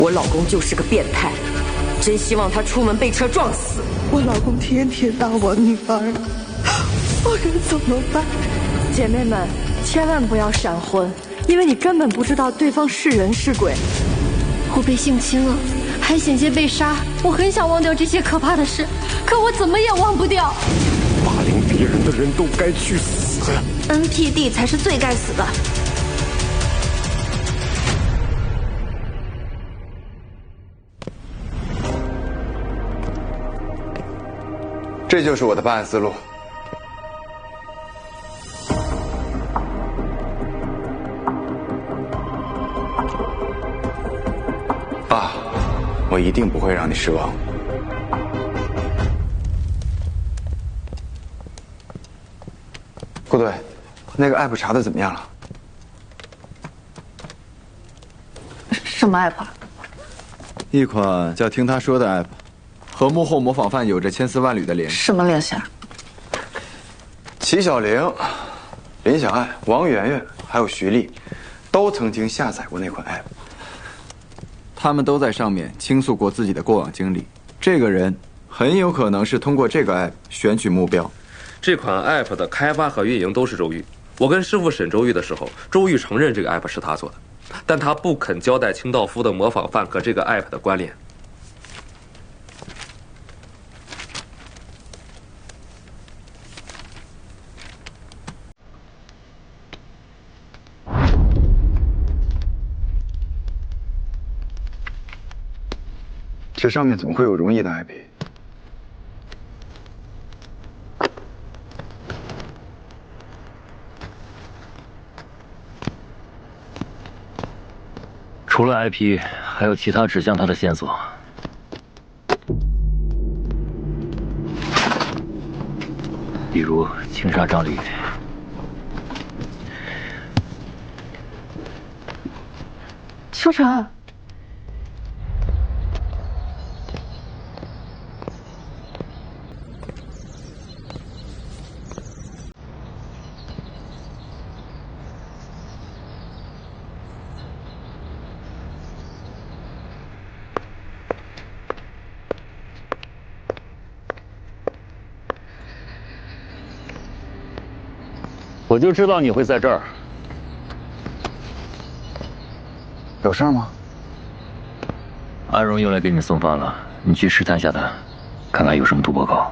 我老公就是个变态，真希望他出门被车撞死。我老公天天打我女儿，我该怎么办？姐妹们，千万不要闪婚，因为你根本不知道对方是人是鬼。我被性侵了，还险些被杀，我很想忘掉这些可怕的事，可我怎么也忘不掉。霸凌别人的人都该去死。NPD 才是最该死的。这就是我的办案思路。爸，我一定不会让你失望。顾队，那个 app 查的怎么样了？什么 app？一款叫“听他说”的 app， 和幕后模仿犯有着千丝万缕的联系。什么联系啊？齐小玲、林小爱、王媛媛还有徐丽，都曾经下载过那款 app。他们都在上面倾诉过自己的过往经历。这个人很有可能是通过这个 app 选取目标。这款 app 的开发和运营都是周玉。我跟师傅审周玉的时候，周玉承认这个 app 是他做的，但他不肯交代清道夫的模仿犯和这个 app 的关联。这上面怎么会有容易的 IP？ 除了 IP， 还有其他指向他的线索。比如情杀张丽。秋晨。我就知道你会在这儿。有事吗？安荣又来给你送饭了，你去试探下他，看看有什么突破口。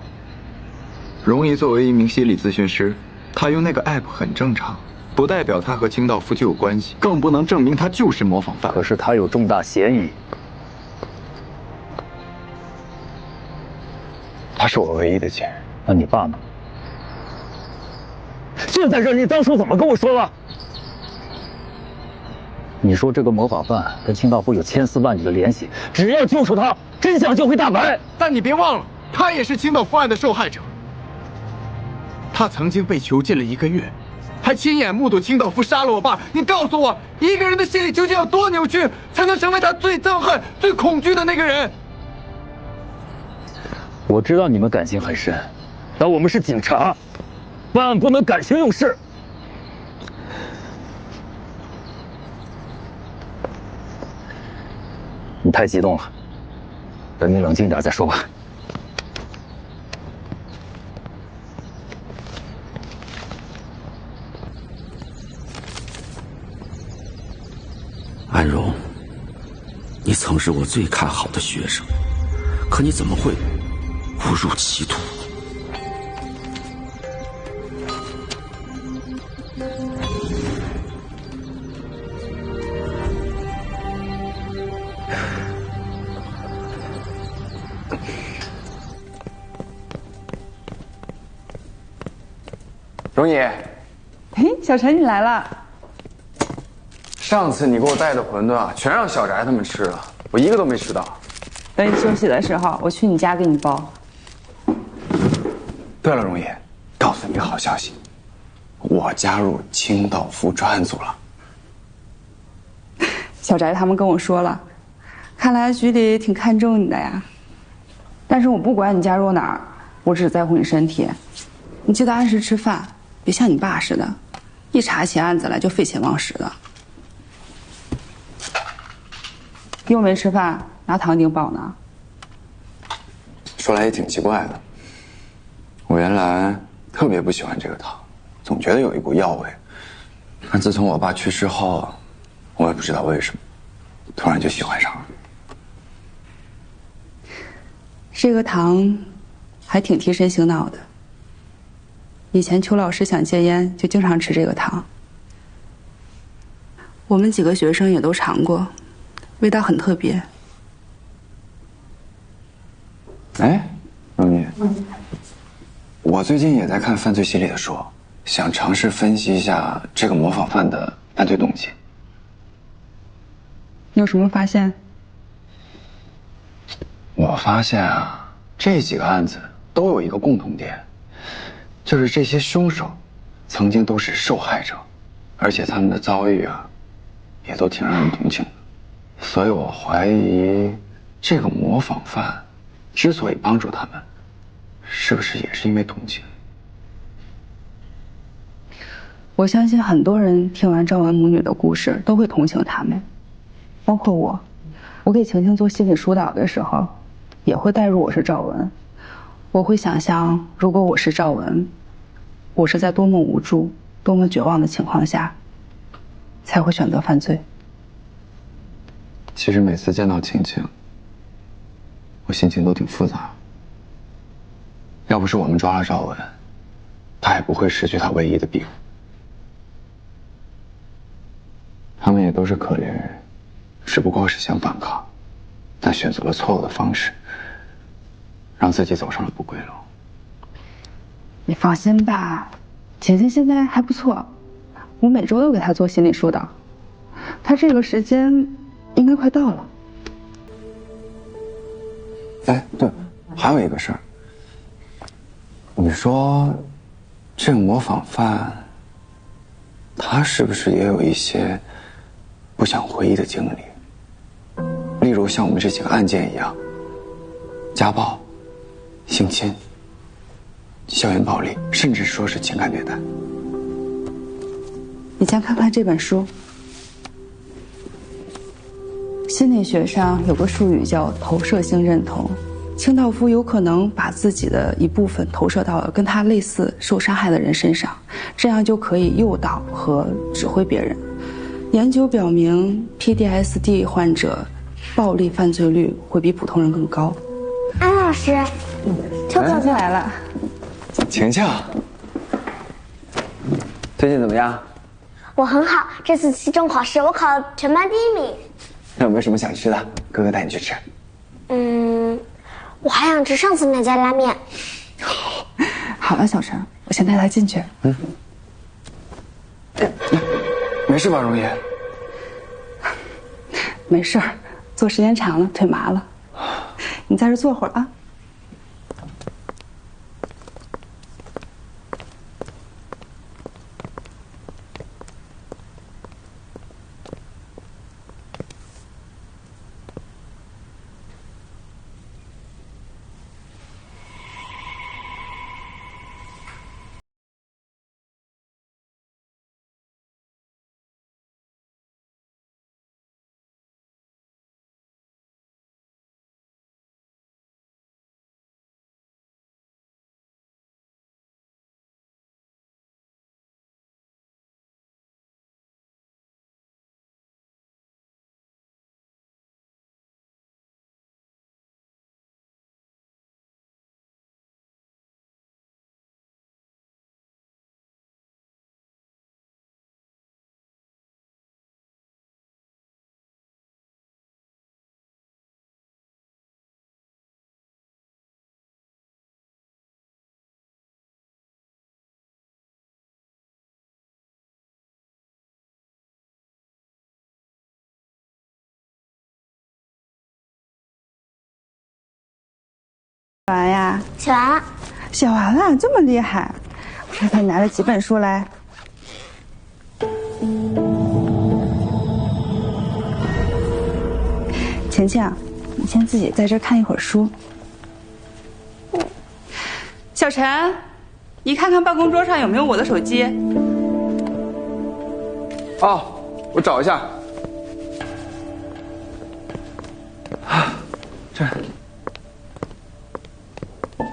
荣姨作为一名心理咨询师，她用那个 app 很正常，不代表她和清道夫就有关系，更不能证明她就是模仿犯。可是他有重大嫌疑。他是我唯一的亲人。那你爸呢？就在这，你当初怎么跟我说了？你说这个模仿犯跟清道夫有千丝万缕的联系，只要救出他，真相就会大白。但你别忘了，他也是清道夫案的受害者。他曾经被囚禁了1个月，还亲眼目睹清道夫杀了我爸。你告诉我，一个人的心理究竟要多扭曲，才能成为他最憎恨、最恐惧的那个人？我知道你们感情很深，但我们是警察，办案不能感情用事。你太激动了，等你冷静点再说吧。安荣，你曾是我最看好的学生，可你怎么会误入歧途？荣姨，嘿，小陈你来了。上次你给我带的馄饨啊，全让小翟他们吃了，我一个都没吃到。等你休息的时候，我去你家给你包。对了，荣姨，告诉你个好消息，我加入清道夫专案组了。小翟他们跟我说了，看来局里挺看重你的呀。但是我不管你加入哪儿，我只在乎你身体。你记得按时吃饭，别像你爸似的，一查起案子来就废寝忘食的。又没吃饭，拿糖顶饱呢。说来也挺奇怪的，我原来特别不喜欢这个糖，总觉得有一股药味。但自从我爸去世后，我也不知道为什么，突然就喜欢上了。这个糖还挺提神醒脑的。以前邱老师想戒烟，就经常吃这个糖。我们几个学生也都尝过，味道很特别。哎，荣妮，我最近也在看犯罪心理的书，想尝试分析一下这个模仿犯的犯罪动机。你有什么发现？我发现啊，这几个案子都有一个共同点，就是这些凶手曾经都是受害者，而且他们的遭遇啊，也都挺让人同情的。所以我怀疑，这个模仿犯之所以帮助他们，是不是也是因为同情？我相信很多人听完赵文母女的故事都会同情他们，包括我。我给晴晴做心理疏导的时候，也会带入我是赵文。我会想象，如果我是赵文，我是在多么无助、多么绝望的情况下，才会选择犯罪。其实每次见到晴晴，我心情都挺复杂。要不是我们抓了赵文，他也不会失去他唯一的庇护。他们也都是可怜人，只不过是想反抗，但选择了错误的方式，让自己走上了不归路。你放心吧，晴晴现在还不错，我每周都给她做心理疏导，她这个时间应该快到了。哎，对，还有一个事儿，你说这个模仿犯，他是不是也有一些不想回忆的经历？例如像我们这几个案件一样，家暴、性侵、校园暴力，甚至说是情感虐待。你先看看这本书，心理学上有个术语叫投射性认同。清道夫有可能把自己的一部分投射到了跟他类似受伤害的人身上，这样就可以诱导和指挥别人。研究表明 ，PTSD 患者暴力犯罪率会比普通人更高。安老师，邱小姐来了。晴晴，最近怎么样？我很好，这次期中考试我考了全班第1名。那有没有什么想吃的？哥哥带你去吃。我还想吃上次那家拉面。好了，小陈，我先带他进去。没事吧，容颜？没事儿，坐时间长了腿麻了。你在这坐会儿啊。写完呀？写完了。写完了，这么厉害！我看看你拿了几本书来。晴晴，你先自己在这看一会儿书。小陈，你看看办公桌上有没有我的手机。哦，我找一下。这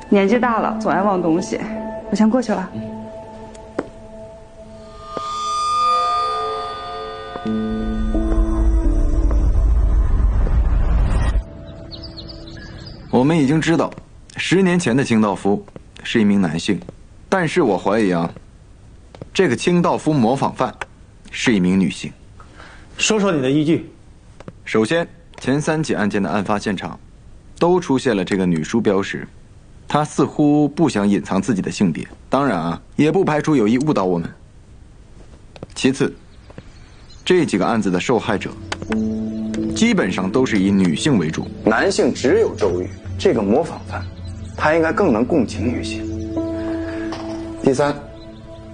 年纪大了，总爱忘东西，我先过去了。我们已经知道，10年前的清道夫是一名男性，但是我怀疑啊，这个清道夫模仿犯是一名女性。说说你的依据。首先，前3起案件的案发现场都出现了这个女书标识，她似乎不想隐藏自己的性别，当然啊，也不排除有意误导我们。其次，这几个案子的受害者基本上都是以女性为主，男性只有周玉这个模仿犯，他应该更能共情女性。第三，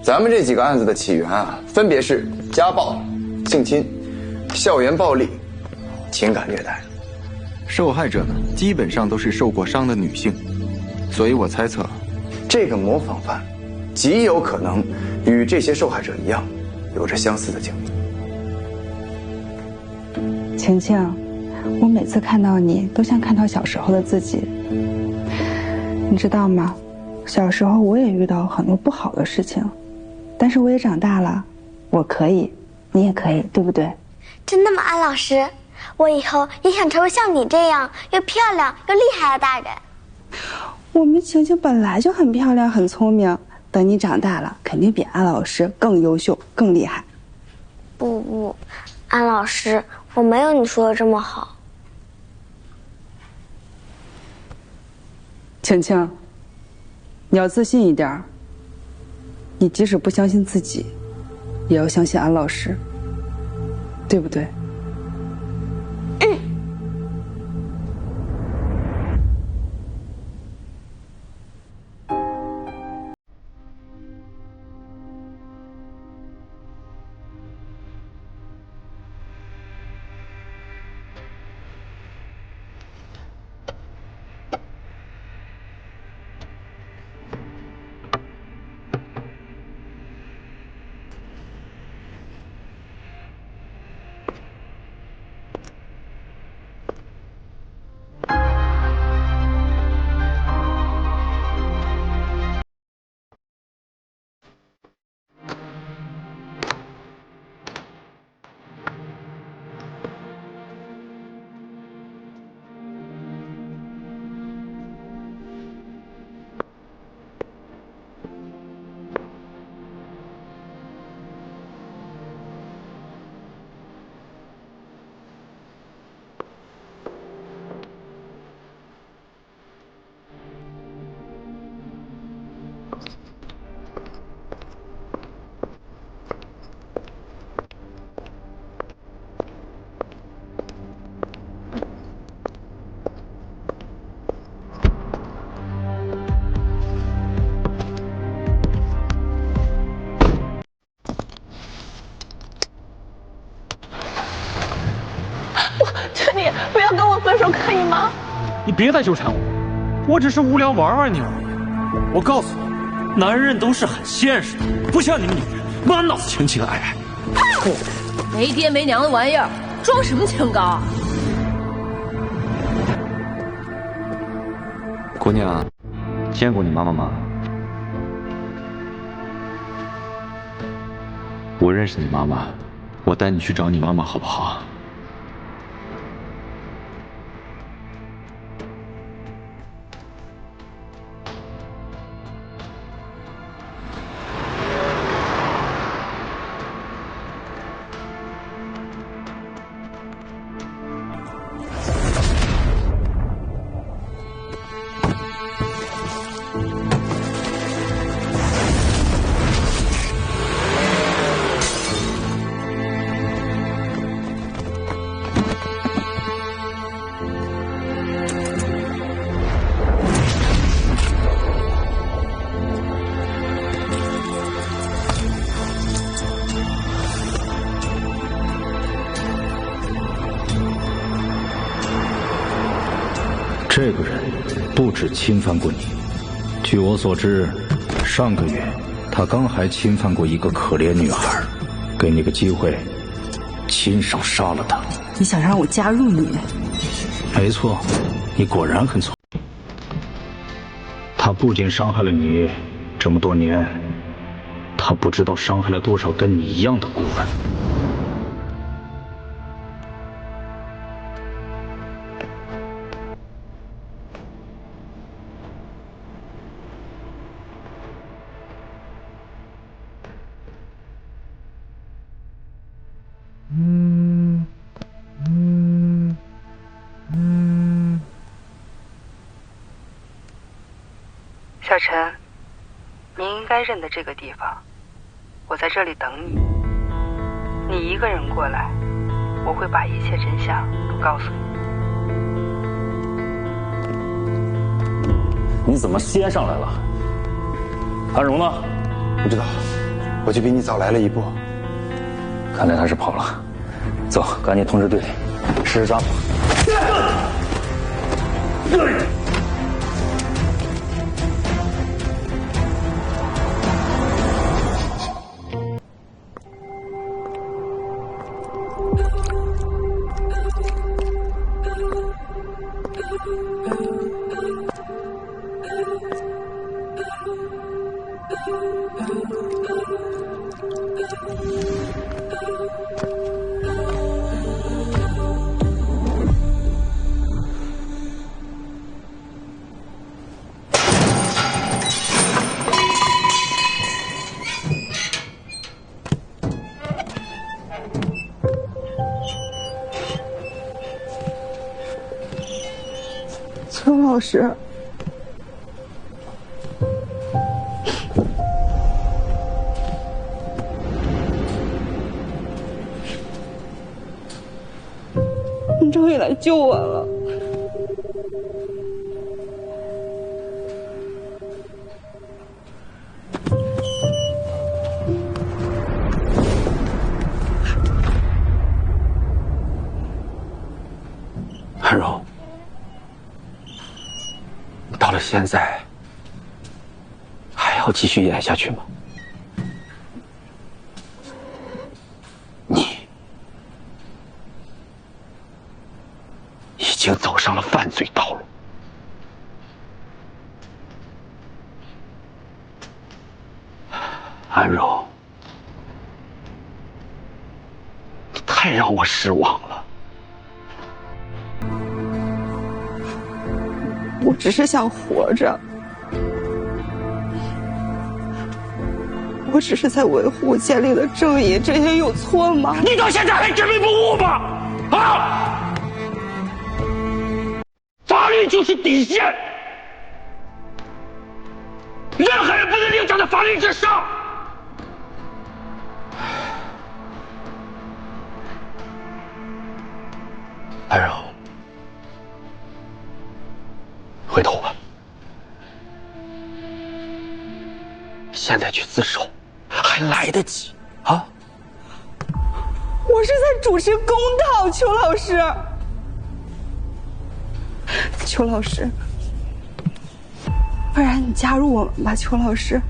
咱们这几个案子的起源啊，分别是家暴、性侵、校园暴力、情感虐待。受害者呢，基本上都是受过伤的女性，所以我猜测，这个模仿犯极有可能与这些受害者一样，有着相似的经历。晴晴，我每次看到你，都像看到小时候的自己。你知道吗？小时候我也遇到很多不好的事情，但是我也长大了，我可以，你也可以，对不对？真的吗，安老师？我以后也想成为像你这样又漂亮又厉害的大人。我们晴晴本来就很漂亮很聪明，等你长大了，肯定比安老师更优秀更厉害。不，安老师，我没有你说的这么好。晴晴，你要自信一点。你即使不相信自己，也要相信安老师，对不对？不要跟我分手，可以吗？你别再纠缠我，我只是无聊玩玩你而已。我告诉你，男人都是很现实的，不像你们女人满脑子情情爱爱。没爹没娘的玩意儿，装什么清高啊？姑娘，见过你妈妈吗？我认识你妈妈，我带你去找你妈妈好不好？这个人不止侵犯过你，据我所知，上个月他刚还侵犯过一个可怜女孩，给你个机会，亲手杀了她。你想让我加入你？没错，你果然很聪明。他不仅伤害了你，这么多年，他不知道伤害了多少跟你一样的孤儿。小陈，你应该认得这个地方，我在这里等你。你一个人过来，我会把一切真相都告诉你。你怎么先上来了？安荣呢？不知道，我就比你早来了一步。看来他是跑了。走，赶紧通知队里，实施抓捕。邱老师，你终于来救我了。安柔，到了现在，还要继续演下去吗？你已经走上了犯罪道路。安柔，你太让我失望了。我只是想活着，我只是在维护我建立的正义，这些有错吗？你到现在还执迷不悟吗？啊！法律就是底线，任何人不能凌驾在法律之上。安柔，回头吧，现在去自首还来得及啊！我是在主持公道，邱老师。邱老师，不然你加入我们吧，邱老师。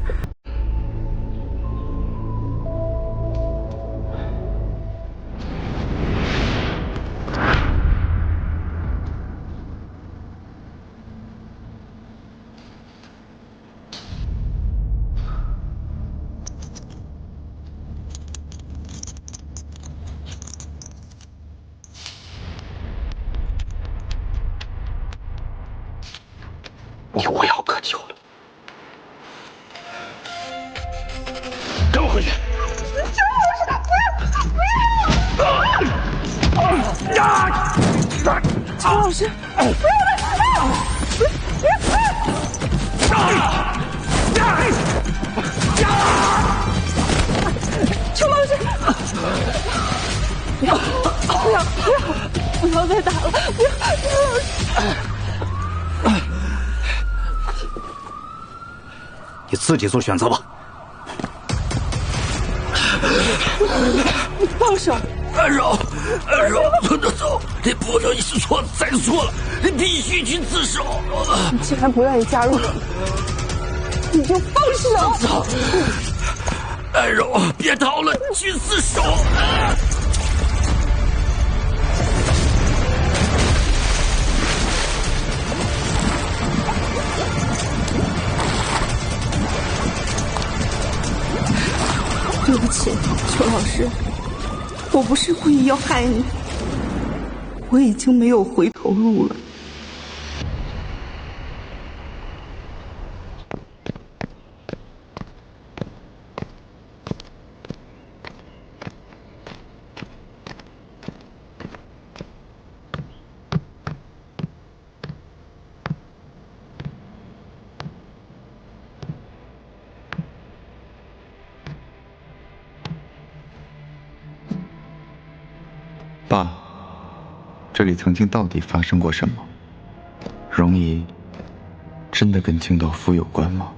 你无药可救了，跟我回去。邱老师，不要！邱老师，不要！邱老师，不要再打了！不要，邱老师。你自己做选择吧。你放手！安柔，不能走，你不能一次错再错了，你必须去自首。你既然不愿意加入我们，你就放手！走，安柔，别逃了，去自首。歉，邱老师，我不是故意要害你，我已经没有回头路了。爸，这里曾经到底发生过什么？容姨真的跟清道夫有关吗？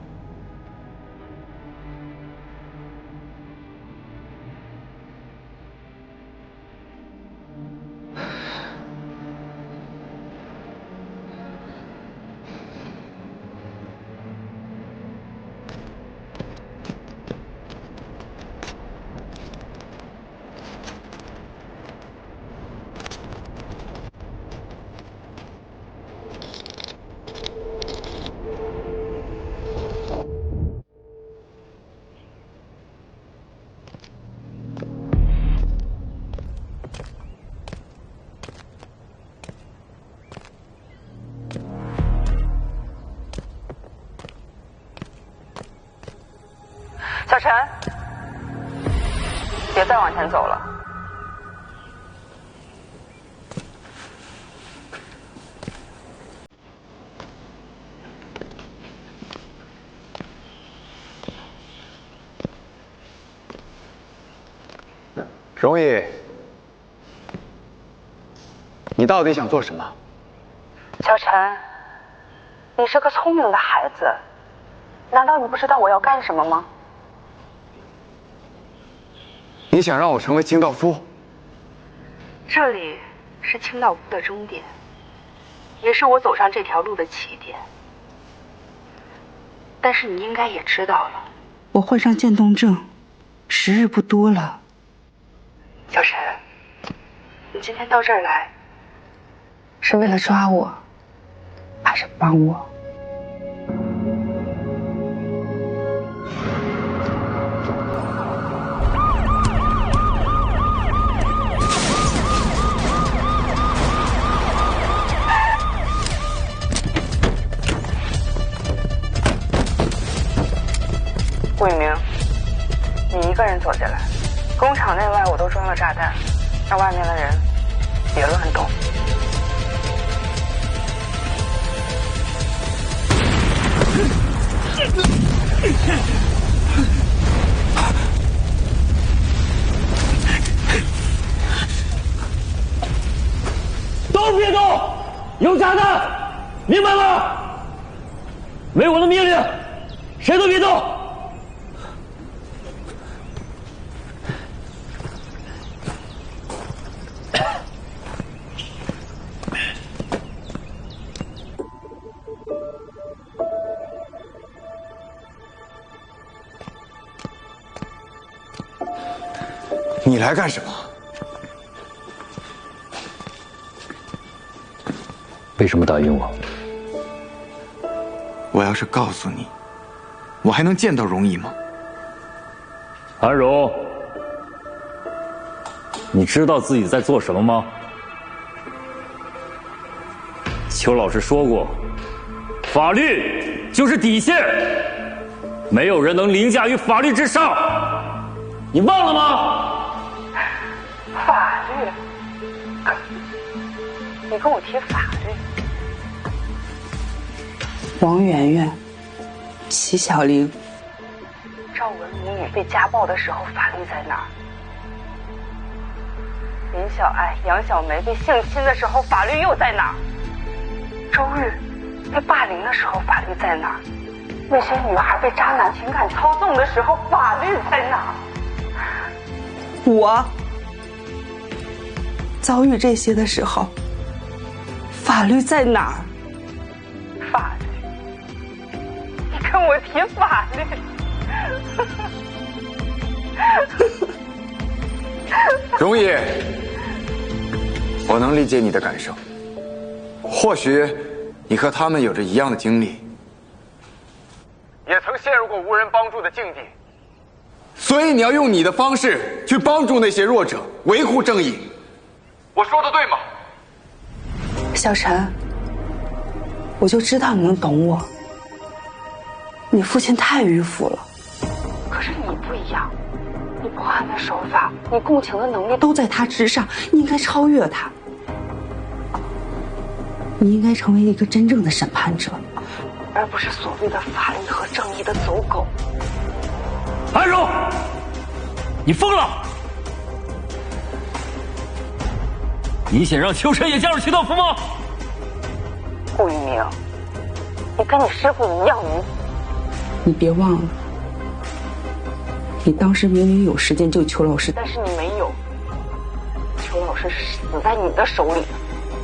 小陈，别再往前走了。容姨，你到底想做什么？小陈，你是个聪明的孩子，难道你不知道我要干什么吗？你想让我成为清道夫？这里是清道夫的终点，也是我走上这条路的起点。但是你应该也知道了，我患上渐冻症，时日不多了。小陈，你今天到这儿来，是为了抓我，还是帮我？顾雨明，你一个人走进来，工厂内外我都装了炸弹，让外面的人别乱动。都别动，有炸弹，明白吗？没我的命令，谁都别动。你来干什么？为什么答应我？我要是告诉你，我还能见到容姨吗？安荣，你知道自己在做什么吗？邱老师说过，法律就是底线，没有人能凌驾于法律之上，你忘了吗？法律？你跟我提法律？王媛媛、齐小玲、赵文母女被家暴的时候，法律在哪儿？林小爱、杨小梅被性侵的时候，法律又在哪儿？周玉被霸凌的时候，法律在哪儿？那些女孩被渣男情感操纵的时候，法律在哪儿？我遭遇这些的时候，法律在哪儿？法律？你跟我提法律？容姨，我能理解你的感受。或许你和他们有着一样的经历，也曾陷入过无人帮助的境地，所以你要用你的方式去帮助那些弱者，维护正义。我说的对吗？小陈，我就知道你能懂我。你父亲太迂腐了，可是你不一样，你破案的手法，你共情的能力都在他之上，你应该超越他。你应该成为一个真正的审判者，而不是所谓的法律和正义的走狗。安荣，你疯了！你想让秋晨也加入清道夫吗？顾一鸣，你跟你师傅一样愚。你别忘了，你当时明明有时间救邱老师，但是你没有。邱老师是死在你的手里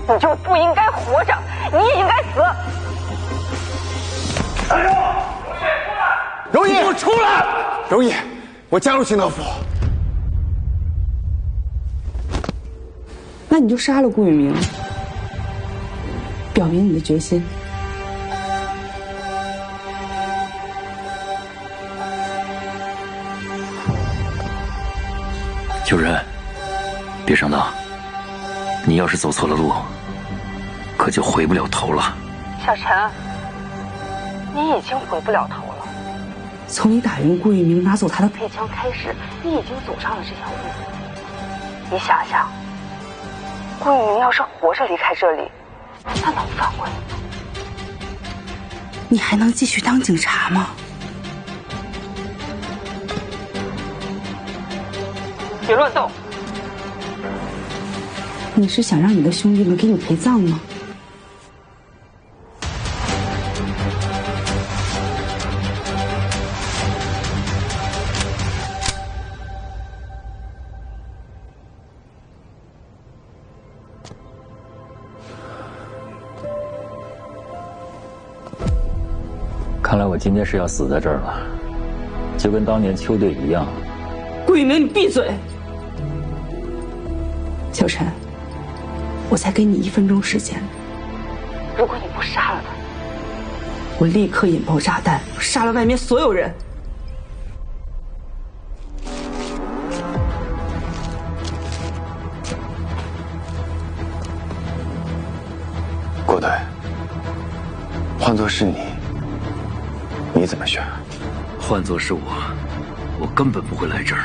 的，你就不应该活着，你也应该死。安荣，容易，你给我出来！容易，我加入清道夫。那你就杀了顾宇明，表明你的决心。秋人，别上当，你要是走错了路，可就回不了头了。小陈，你已经回不了头了。从你打赢顾宇明拿走他的配枪开始，你已经走上了这条路。你想想，顾宇明要是活着离开这里，他能反悔？你还能继续当警察吗？别乱动！你是想让你的兄弟们给你陪葬吗？看来我今天是要死在这儿了，就跟当年邱队一样。顾宇明，你闭嘴！小陈，我才给你1分钟时间。如果你不杀了他，我立刻引爆炸弹，杀了外面所有人。郭队，换作是你，你怎么选？换作是我根本不会来这儿。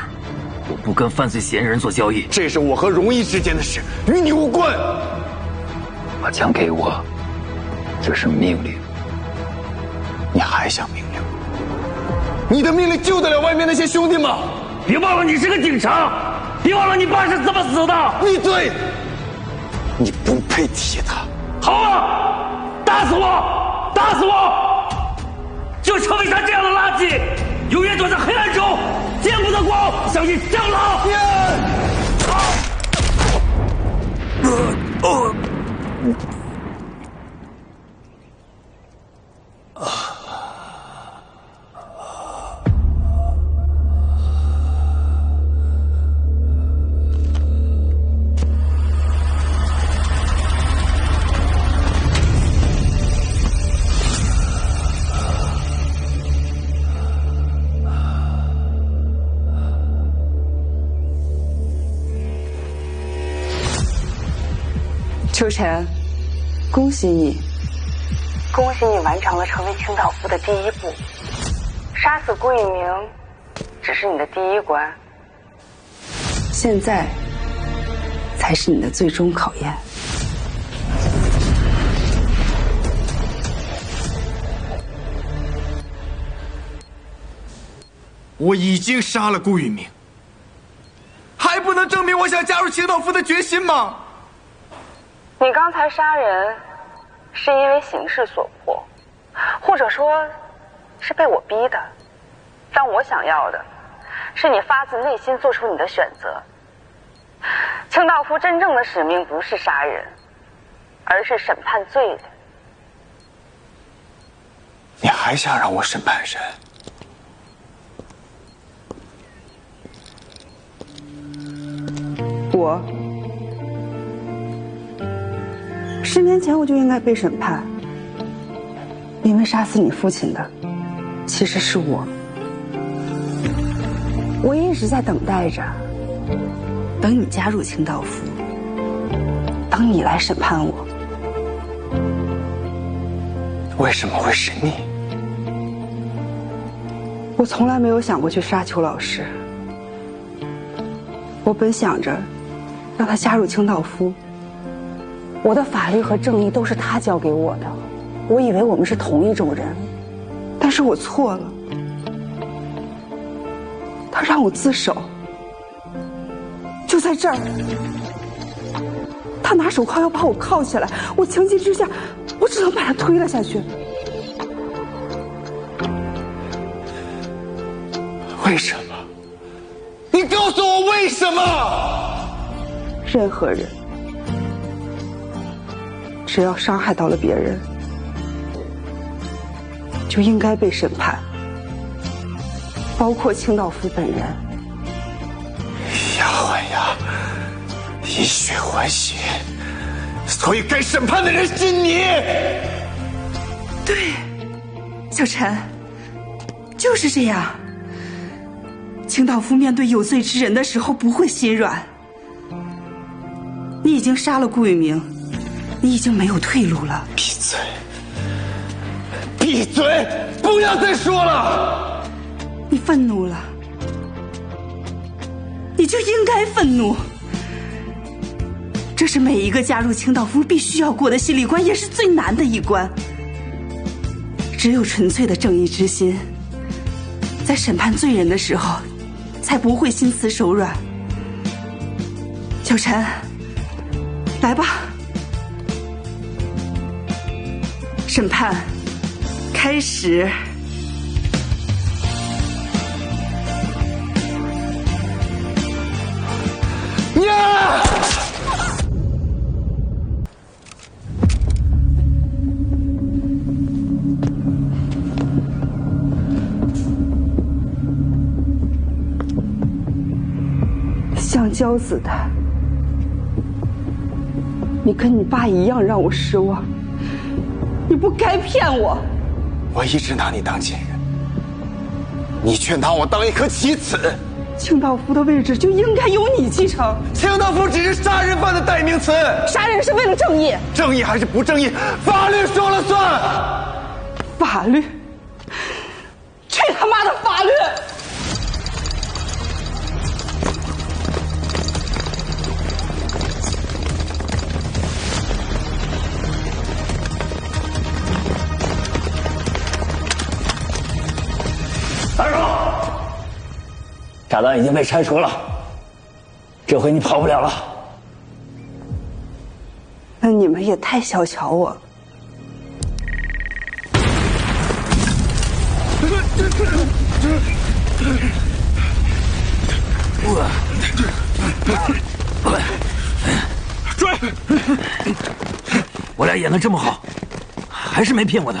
我不跟犯罪嫌疑人做交易，这是我和荣毅之间的事，与你无关。把枪给我，这是命令。你还想命令？你的命令救得了外面那些兄弟吗？别忘了你是个警察，别忘了你爸是怎么死的。闭嘴！你不配提他。好啊，打死我，打死我！就成为他这样的垃圾，永远躲在黑暗中，见不得光，像你蟑螂。秋晨，恭喜你！恭喜你完成了成为清道夫的第1步。杀死顾一鸣只是你的第1关，现在才是你的最终考验。我已经杀了顾宇明，还不能证明我想加入清道夫的决心吗？你刚才杀人，是因为形势所迫，或者说，是被我逼的。但我想要的，是你发自内心做出你的选择。清道夫真正的使命不是杀人，而是审判罪人。你还想让我审判人？我10年前我就应该被审判，因为杀死你父亲的其实是我。我一直在等待着，等你加入清道夫，等你来审判我。为什么会是你？我从来没有想过去杀邱老师。我本想着让他加入清道夫，我的法律和正义都是他教给我的，我以为我们是同一种人，但是我错了。他让我自首，就在这儿，他拿手铐要把我铐起来，我情急之下，我只能把他推了下去。为什么？你告诉我为什么？任何人只要伤害到了别人，就应该被审判，包括清道夫本人。以牙还牙，以血还血，所以该审判的人是你。对，小陈，就是这样。清道夫面对有罪之人的时候不会心软。你已经杀了顾宇明，你已经没有退路了。闭嘴！闭嘴！不要再说了！你愤怒了，你就应该愤怒。这是每一个加入清道夫必须要过的心理关，也是最难的一关。只有纯粹的正义之心，在审判罪人的时候，才不会心慈手软。小陈，来吧，审判开始。呀！橡胶子的，你跟你爸一样让我失望，你不该骗我。我一直拿你当亲人，你却拿我当一颗棋子。清道夫的位置就应该由你继承。清道夫只是杀人犯的代名词。杀人是为了正义，正义还是不正义，法律说了算。法律？去他妈的法律！打手！炸弹已经被拆除了，这回你跑不了了。那你们也太小瞧我了。追！我俩演得这么好，还是没骗我的。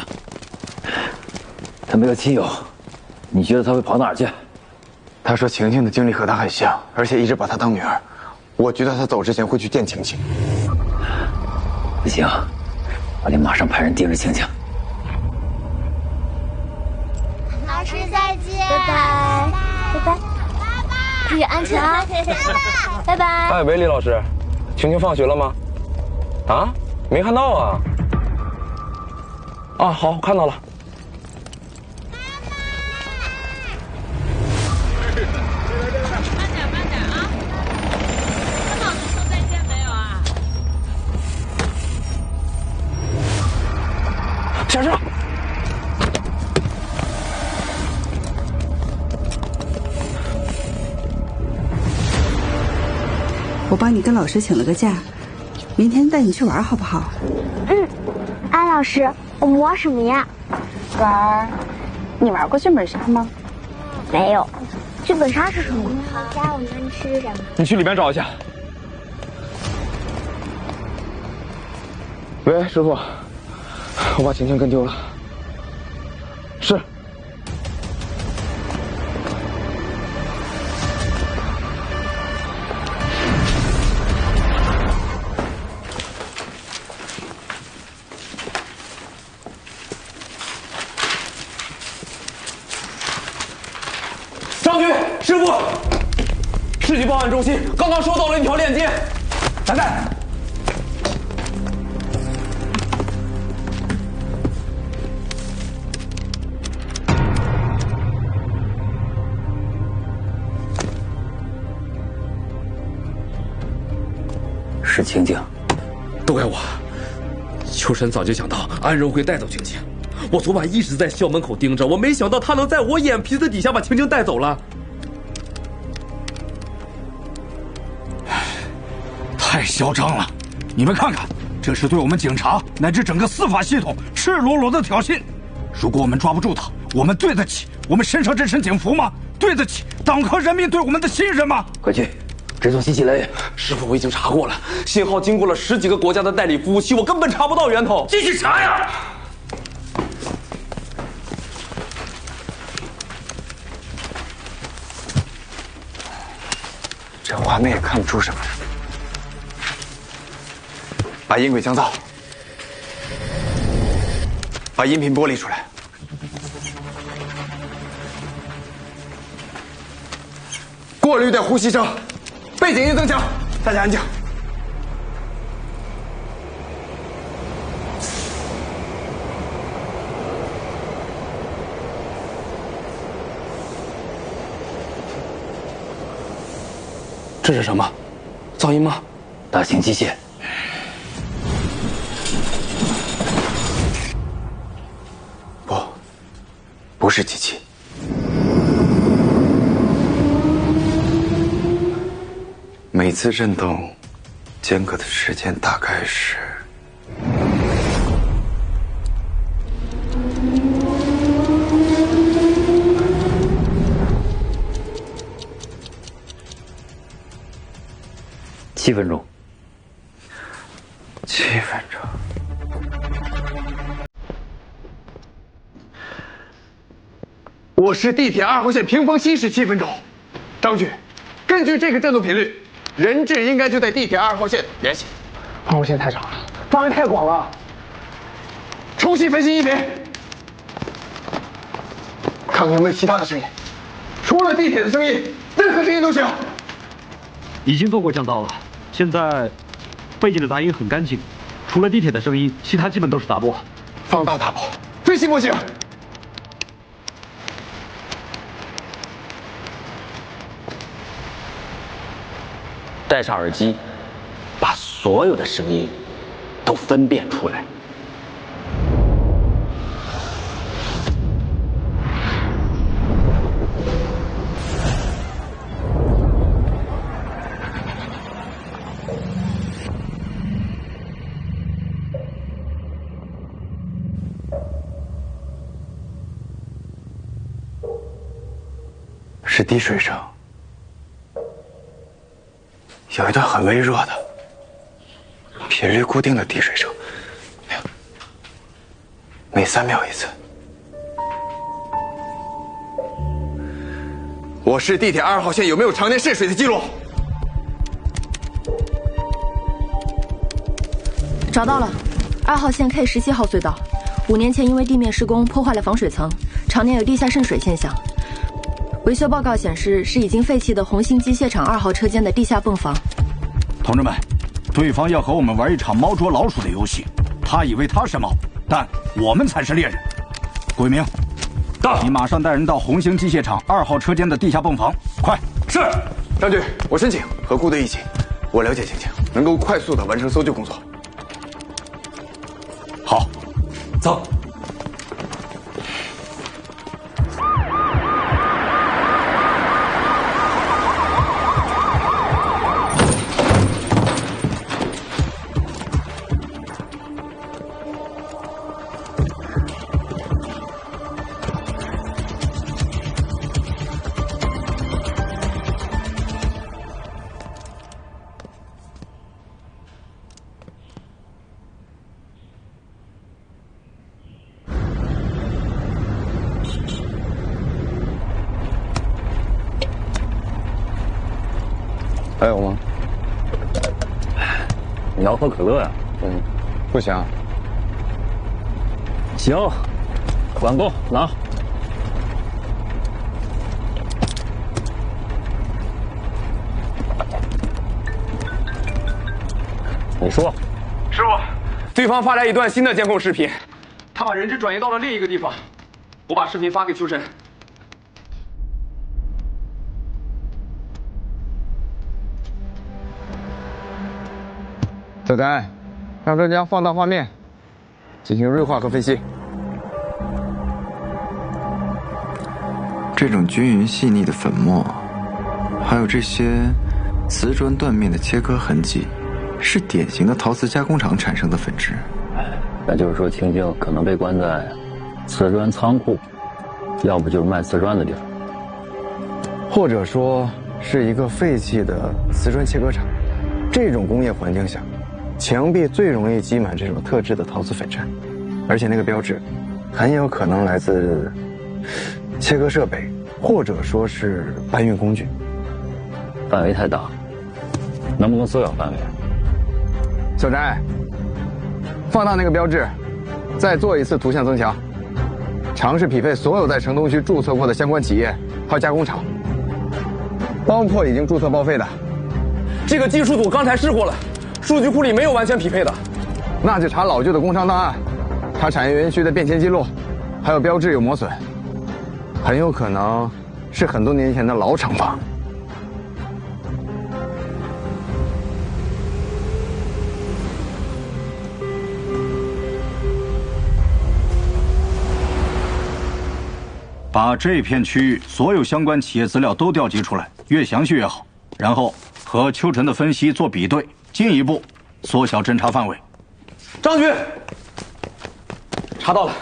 他没有亲友，你觉得他会跑哪儿去？他说晴晴的经历和他很像，而且一直把她当女儿。我觉得他走之前会去见晴晴。不行，我得马上派人盯着晴晴。老师再见，拜拜，拜拜，注意安全啊，拜拜。哎，喂，李老师，晴晴放学了吗？啊，没看到啊。啊，好，看到了。下车！我帮你跟老师请了个假，明天带你去玩好不好？嗯，安老师，我们玩什么呀？玩，你玩过剧本杀吗？没有。剧本杀是什么？好，家我们吃什么？你去里边找一下。喂，师傅，我把晴晴跟丢了。是。张局，师傅，市局报案中心刚刚收到了一条链接，来看。是晴晴，都怪我。秋神早就想到安柔会带走晴晴，我昨晚一直在校门口盯着，我没想到他能在我眼皮子底下把晴晴带走了。太嚣张了！你们看看，这是对我们警察乃至整个司法系统赤裸裸的挑衅。如果我们抓不住他，我们对得起我们身上这身警服吗？对得起党和人民对我们的信任吗？快去追踪信息来源。师傅，我已经查过了，信号经过了10几个国家的代理服务器，我根本查不到源头。继续查呀！这画面也看不出什么。把音轨降噪，把音频剥离出来。过滤掉呼吸声，背景音增强，大家安静。这是什么？噪音吗？大型机械。不是机器。每次震动间隔的时间大概是7分钟。7分钟。我市地铁2号线平峰西是7分钟。张局，根据这个震动频率，人质应该就在地铁2号线沿线。2号线太长了，范围太广了。重新分析音频，看看有没有其他的声音。除了地铁的声音，任何声音都行。已经做过降噪了，现在背景的杂音很干净，除了地铁的声音，其他基本都是杂波。放大大波，分析模型。戴上耳机，把所有的声音都分辨出来。是滴水声。有一段很微弱的、频率固定的滴水声，每3秒一次。我市地铁2号线有没有常年渗水的记录？找到了，2号线 K17号隧道，5年前因为地面施工破坏了防水层，常年有地下渗水现象。维修报告显示是已经废弃的红星机械厂2号车间的地下泵房。同志们，对方要和我们玩一场猫捉老鼠的游戏，他以为他是猫，但我们才是猎人。桂明，到，你马上带人到红星机械厂2号车间的地下泵房，快！是。张局，我申请和顾队一起。我了解情形，能够快速的完成搜救工作。好，走。还有吗？你要喝可乐呀？不行。行，管够拿。你说，师傅，对方发来一段新的监控视频，他把人质转移到了另一个地方。我把视频发给秋晨。小翟，让专家放大画面，进行锐化和分析。这种均匀细腻的粉末，还有这些瓷砖断面的切割痕迹，是典型的陶瓷加工厂产生的粉质。那就是说，青青可能被关在瓷砖仓库，要不就是卖瓷砖的地方，或者说是一个废弃的瓷砖切割厂。这种工业环境下，墙壁最容易积满这种特制的陶瓷粉尘，而且那个标志很有可能来自切割设备，或者说是搬运工具。范围太大，能不能缩小范围？小翟，放大那个标志，再做一次图像增强，尝试匹配所有在城东区注册过的相关企业还有加工厂，包括已经注册报废的。这个技术组刚才试过了，数据库里没有完全匹配的。那就查老旧的工商档案，查产业园区的变迁记录，还有标志有磨损，很有可能是很多年前的老厂房。把这片区域所有相关企业资料都调集出来，越详细越好。然后和秋晨的分析做比对，进一步缩小侦查范围。张局，查到了，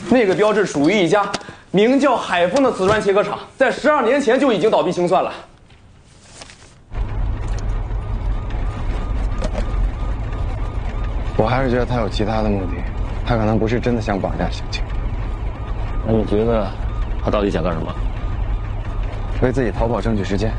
那个标志属于一家名叫海丰的瓷砖切割厂，在12年前就已经倒闭清算了。我还是觉得他有其他的目的，他可能不是真的想绑架青青。那你觉得他到底想干什么？为自己逃跑争取时间。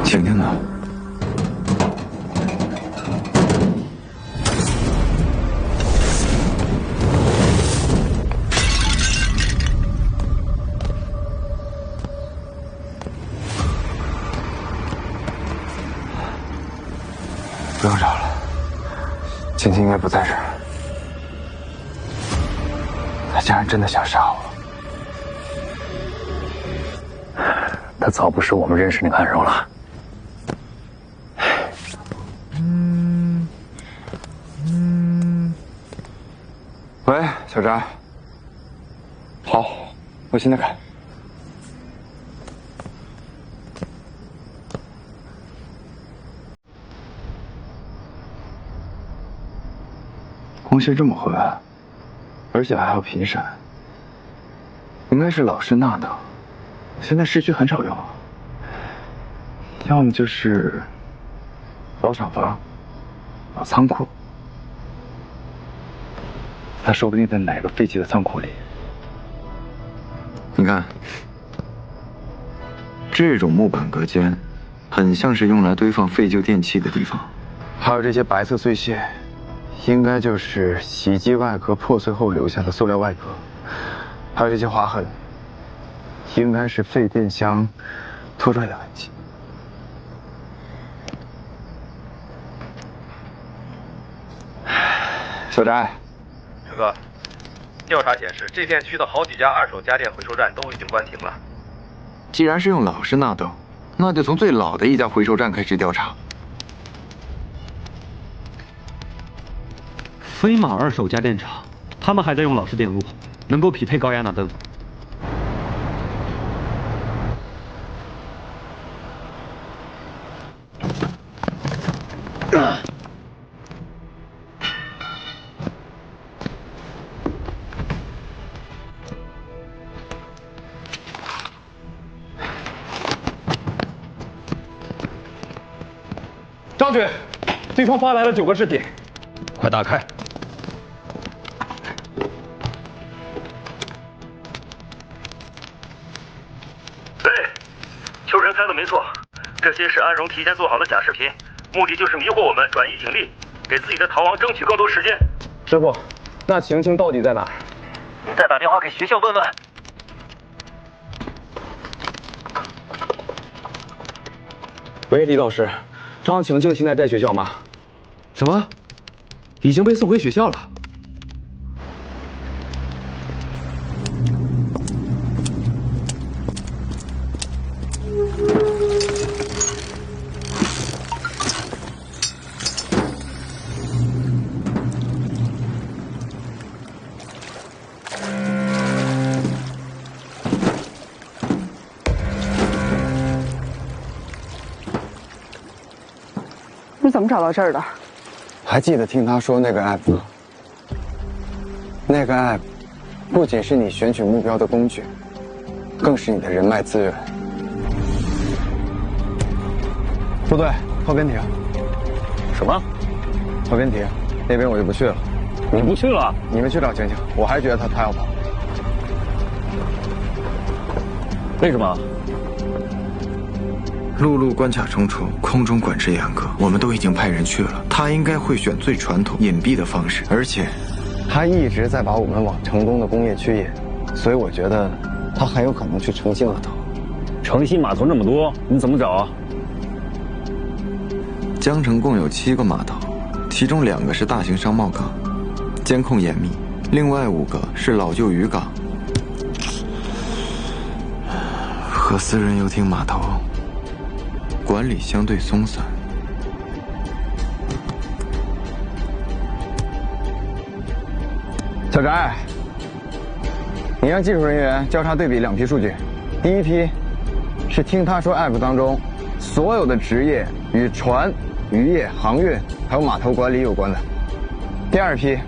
青青呢？不用找了，青青应该不在这儿。他竟然真的想杀我！他早不是我们认识那个安柔了。喂，小翟。好，我现在开。光线这么昏暗，而且还有频闪，应该是老式纳灯，现在市区很少用，要么就是老厂房、老仓库，他说不定在哪个废弃的仓库里。你看，这种木板隔间，很像是用来堆放废旧电器的地方，还有这些白色碎屑。应该就是洗衣机外壳破碎后留下的塑料外壳，还有这些划痕，应该是废电箱拖拽的痕迹。小翟，陈哥，调查显示，这片区的好几家二手家电回收站都已经关停了。既然是用老式纳灯，那就从最老的一家回收站开始调查。飞马二手家电厂，他们还在用老式电路，能够匹配高压纳灯。张局，对方发来了9个视频，快打开。秋晨猜的没错，这些是安荣提前做好的假视频，目的就是迷惑我们，转移警力，给自己的逃亡争取更多时间。师傅，那晴晴到底在哪儿？你再打电话给学校问问。喂，李老师，张晴晴现在在学校吗？什么？已经被送回学校了？你怎么找到这儿的？还记得听他说那个 app 吗？那个 app 不仅是你选取目标的工具，更是你的人脉资源。部队，后边停。什么？后边停，那边我就不去了。你不去了？你们去找晴晴，我还觉得他要跑。为什么？陆路关卡重重，空中管制严格，我们都已经派人去了。他应该会选最传统、隐蔽的方式，而且他一直在把我们往成都的工业区引，所以我觉得他很有可能去城西码头。城西码头那么多，你怎么找啊？江城共有7个码头，其中2个是大型商贸港，监控严密；另外5个是老旧渔港和私人游艇码头。管理相对松散。小翟，你让技术人员交叉对比2批数据。第1批是听他说 app 当中所有的职业与船、渔业、航运还有码头管理有关的。第2批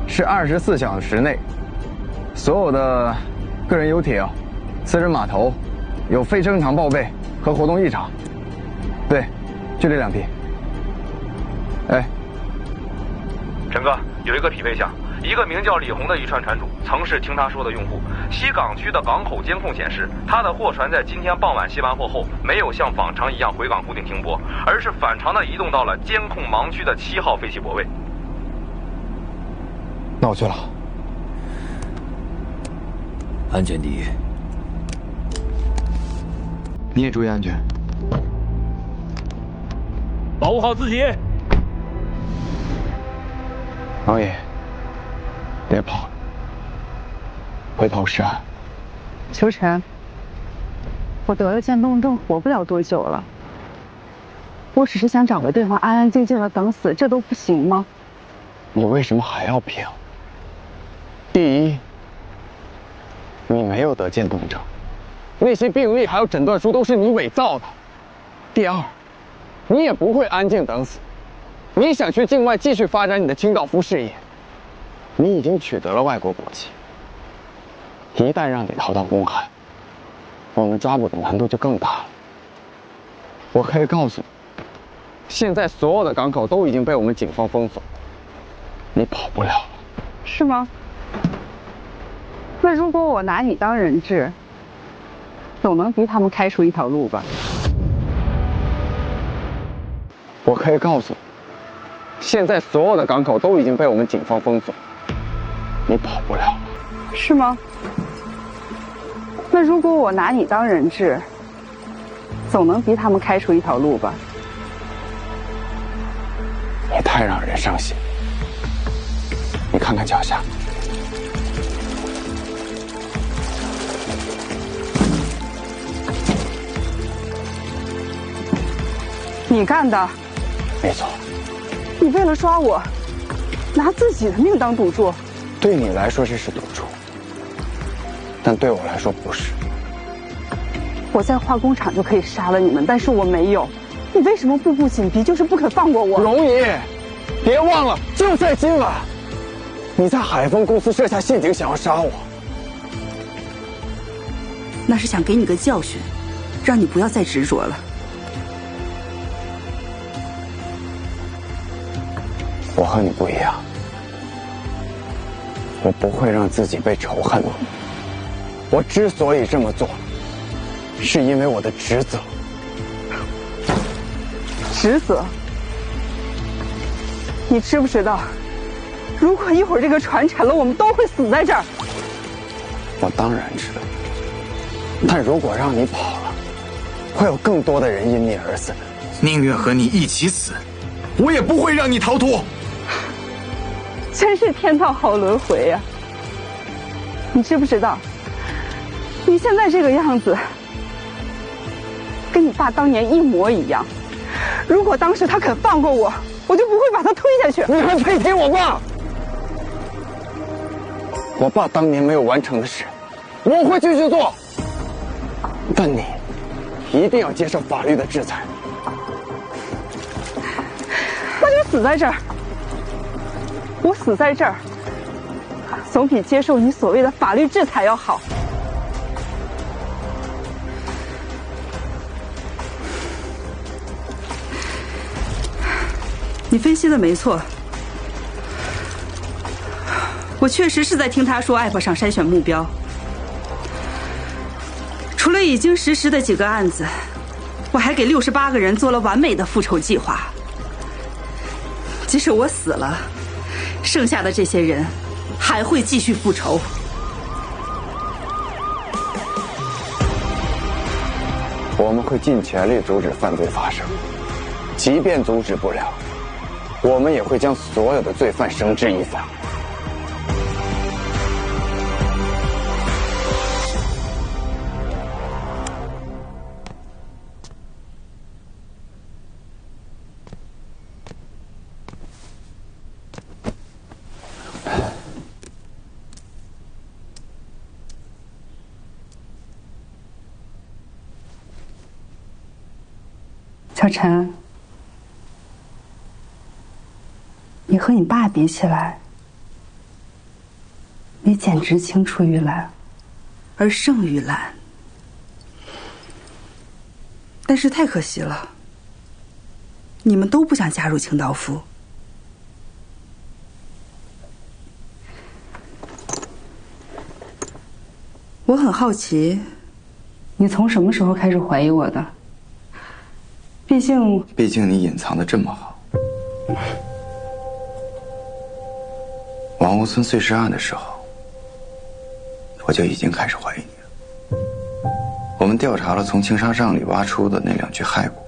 是24小时内所有的个人游艇、私人码头有非正常报备和活动异常。对，就这2批。哎，陈哥，有一个匹配项，一个名叫李红的渔船船主，曾是听他说的用户。西港区的港口监控显示，他的货船在今天傍晚卸完货后，没有像往常一样回港固定停泊，而是反常的移动到了监控盲区的7号废弃泊位。那我去了。安全第一。你也注意安全。保护好自己。王爷，别跑，回头是岸。秋晨，我得了渐冻症，活不了多久了。我只是想找个地方安安静静的等死，这都不行吗？你为什么还要拼？第一，你没有得渐冻症，那些病历还有诊断书都是你伪造的。第二，你也不会安静等死。你想去境外继续发展你的清道夫事业，你已经取得了外国国籍。一旦让你逃到公海，我们抓捕的难度就更大了。我可以告诉你，现在所有的港口都已经被我们警方封锁，你跑不了了。是吗？那如果我拿你当人质，总能逼他们开出一条路吧？我可以告诉你，现在所有的港口都已经被我们警方封锁，你跑不了了。是吗？那如果我拿你当人质，总能逼他们开出一条路吧？你太让人伤心。你看看脚下。你干的？没错。你为了抓我，拿自己的命当赌注。对你来说这是赌注，但对我来说不是。我在化工厂就可以杀了你们，但是我没有。你为什么步步紧逼，就是不肯放过我？容易，别忘了，就在今晚，你在海丰公司设下陷阱，想要杀我。那是想给你个教训，让你不要再执着了。我和你不一样，我不会让自己被仇恨的。我之所以这么做，是因为我的职责。职责？你知不知道，如果一会儿这个船沉了，我们都会死在这儿。我当然知道。但如果让你跑了，会有更多的人因你而死。宁愿和你一起死，我也不会让你逃脱。真是天道好轮回呀！你知不知道，你现在这个样子，跟你爸当年一模一样。如果当时他肯放过我，我就不会把他推下去。你还配提我爸？我爸当年没有完成的事，我会继续做。但你一定要接受法律的制裁。那就死在这儿。我死在这儿，总比接受你所谓的法律制裁要好。你分析的没错，我确实是在听他说 App 上筛选目标。除了已经实施的几个案子，我还给68个人做了完美的复仇计划。即使我死了，剩下的这些人还会继续复仇。我们会尽全力阻止犯罪发生，即便阻止不了，我们也会将所有的罪犯绳之以法。小陈，你和你爸比起来，你简直青出于蓝，而胜于蓝。但是太可惜了，你们都不想加入清道夫。我很好奇，你从什么时候开始怀疑我的？毕竟你隐藏的这么好。王屋村碎尸案的时候，我就已经开始怀疑你了。我们调查了从青纱帐里挖出的那2具骸骨，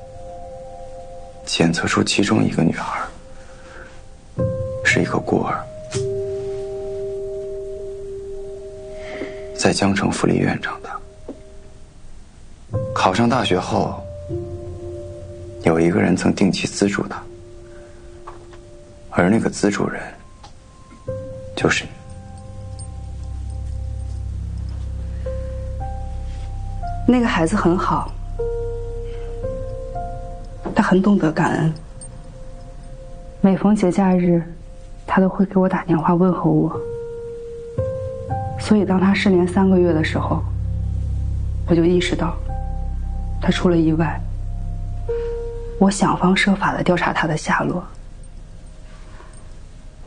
检测出其中一个女孩是一个孤儿，在江城福利院长大。考上大学后，有一个人曾定期资助他，而那个资助人就是你。那个孩子很好，他很懂得感恩。每逢节假日，他都会给我打电话问候我。所以当他失联3个月的时候，我就意识到他出了意外。我想方设法地调查他的下落。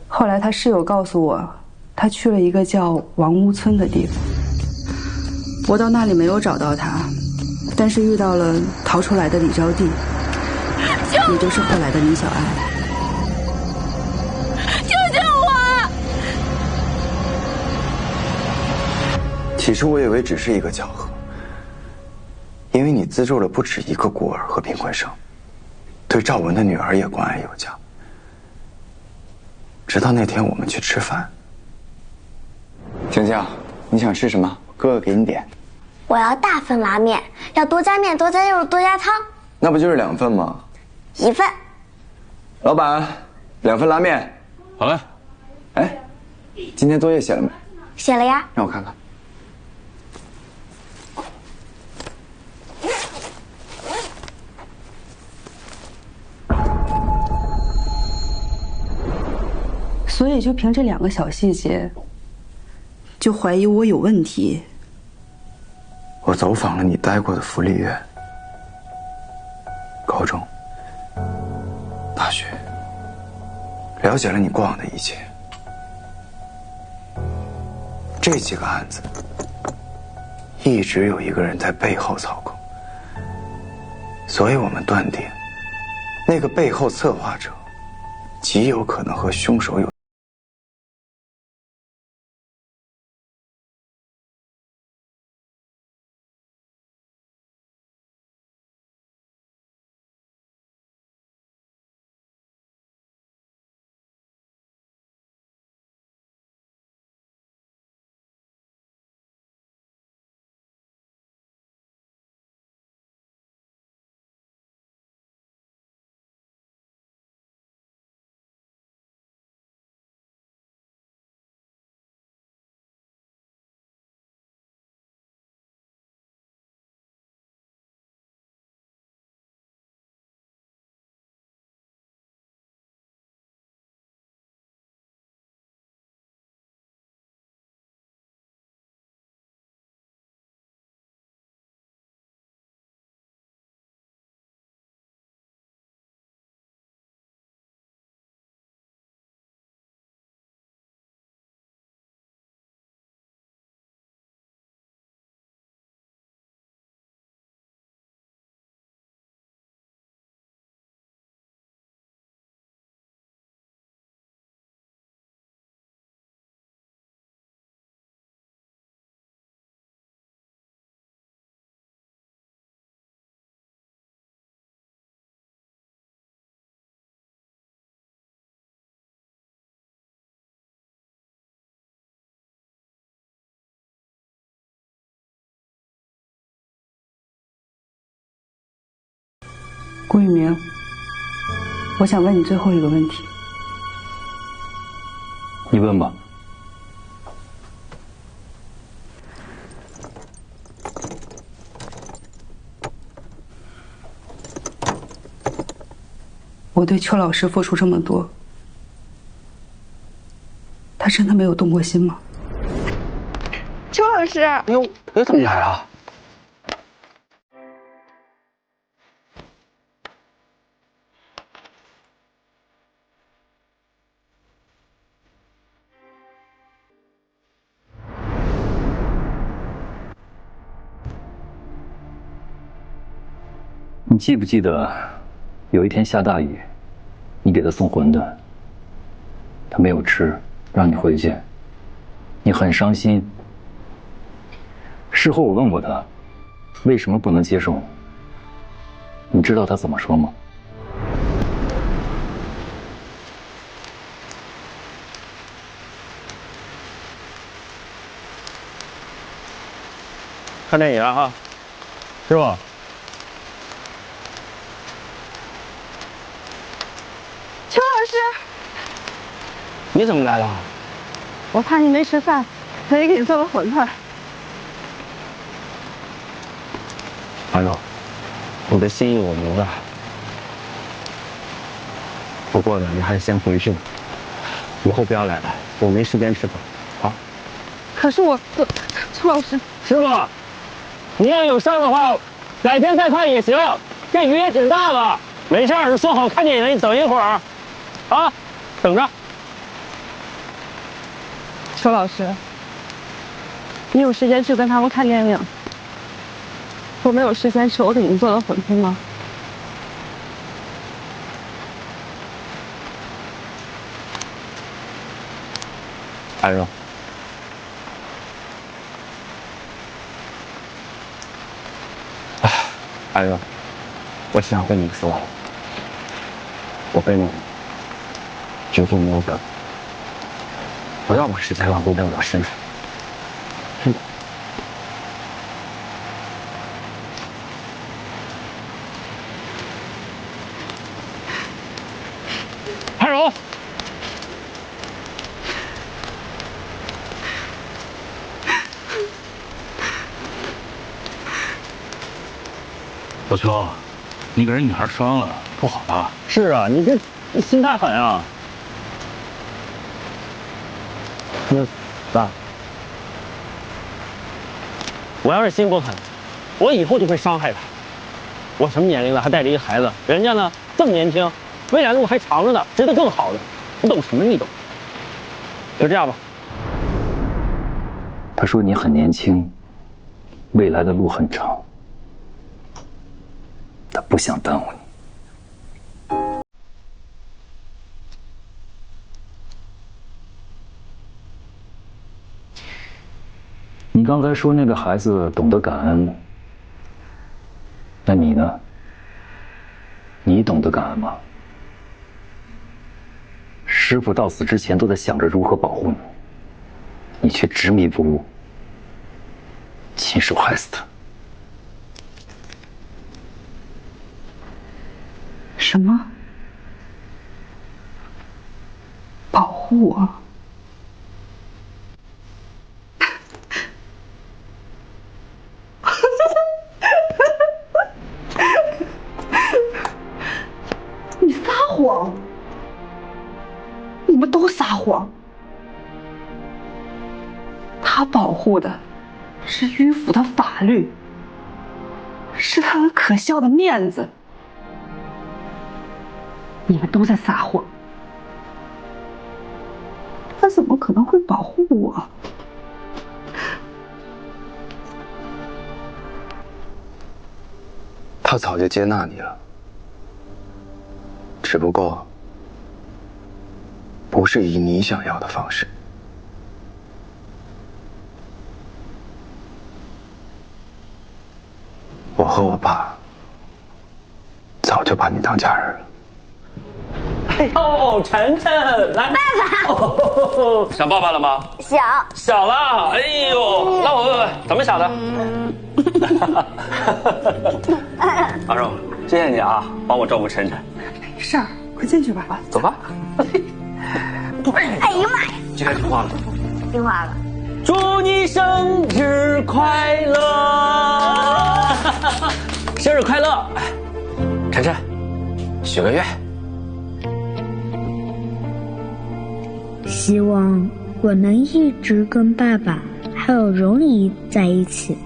后来他室友告诉我，他去了一个叫王屋村的地方。我到那里没有找到他，但是遇到了逃出来的李招娣，也就是后来的林小爱。救救我！起初我以为只是一个巧合，因为你资助了不止一个孤儿和贫困生，对赵文的女儿也关爱有加。直到那天我们去吃饭，晴晴，你想吃什么？哥哥给你点。我要大份拉面，要多加面、多加肉、多加汤。那不就是2份吗？1份。老板，2份拉面。好嘞。哎，今天作业写了没？写了呀。让我看看。所以就凭这2个小细节，就怀疑我有问题。我走访了你待过的福利院、高中、大学，了解了你过往的一切。这几个案子，一直有一个人在背后操控，所以我们断定，那个背后策划者，极有可能和凶手有顾玉明，我想问你最后一个问题。你问吧。我对邱老师付出这么多，他真的没有动过心吗？邱老师，哎呦，你怎么来啊？你记不记得，有一天下大雨，你给他送馄饨，他没有吃，让你回去，你很伤心。事后我问过他，为什么不能接受？你知道他怎么说吗？看电影了哈，师傅。邱老师，你怎么来了？我怕你没吃饭，特意给你做了馄饨。哎呦，我的心意我明了。不过呢，你还是先回去吧，以后不要来了，我没时间吃饭。好。可是邱老师，师傅，你要有事的话，改天再看也行。这雨也挺大了，没事儿，说好看电影，你等一会儿，啊，等着。邱老师，你有时间去跟他们看电影？我没有时间吃我给您做的馄饨吗？安柔，安柔，我想跟你说，我跟你绝对没有梗。不要把时间浪费在我身上。真的。安柔，小邱，你给人女孩伤了，不好吧？是啊，你这心太狠啊！那爸，我要是心不狠，我以后就会伤害他。我什么年龄了，还带着一个孩子，人家呢这么年轻，未来路还长着呢，值得更好的。你懂什么？你懂？就这样吧。他说你很年轻，未来的路很长，他不想耽误你。你刚才说那个孩子懂得感恩，那你呢？你懂得感恩吗？师父到死之前都在想着如何保护你，你却执迷不悟，亲手害死他。什么？保护我？你撒谎！你们都撒谎！他保护的是迂腐的法律，是他的可笑的面子。你们都在撒谎！他怎么可能会保护我？他早就接纳你了，只不过不是以你想要的方式。我和我爸早就把你当家人了。哦，晨晨，来，爸爸，哦，想爸爸了吗？小了，哎呦，那我问问，怎么想的？阿肉，谢谢你啊，帮我照顾晨晨。没事儿，快进去吧。走吧。哎呀妈呀！今天听话了。听话了。祝你生日快乐！生日快乐！晨晨，许个愿。希望我能一直跟爸爸还有荣姨在一起。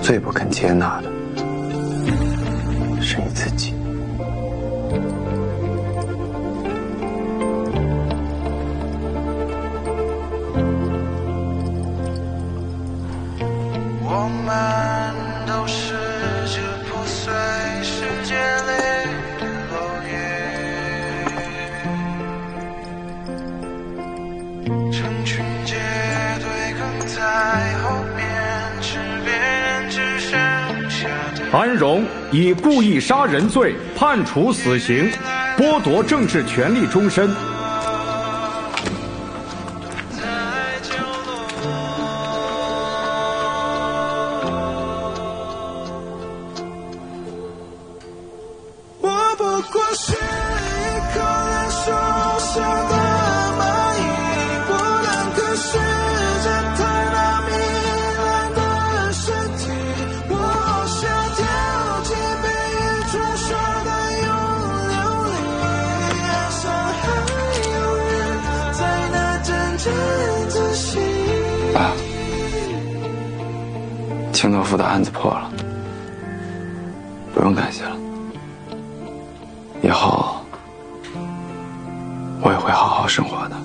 最不肯接纳的是你自己。我们都是这破碎世界里的落叶，成群结队跟在后面，吃别人只剩下的。安荣以故意杀人罪判处死刑，剥夺政治权利终身。我不过是一口燃烧下的蚂蚁，不能可视着它那糜烂的身体。我好想跳进被野猪刷的永流里，岸上还有人在那阵阵自省。爸，清道夫的案子破了，不用感谢了。以后我也会好好生活的。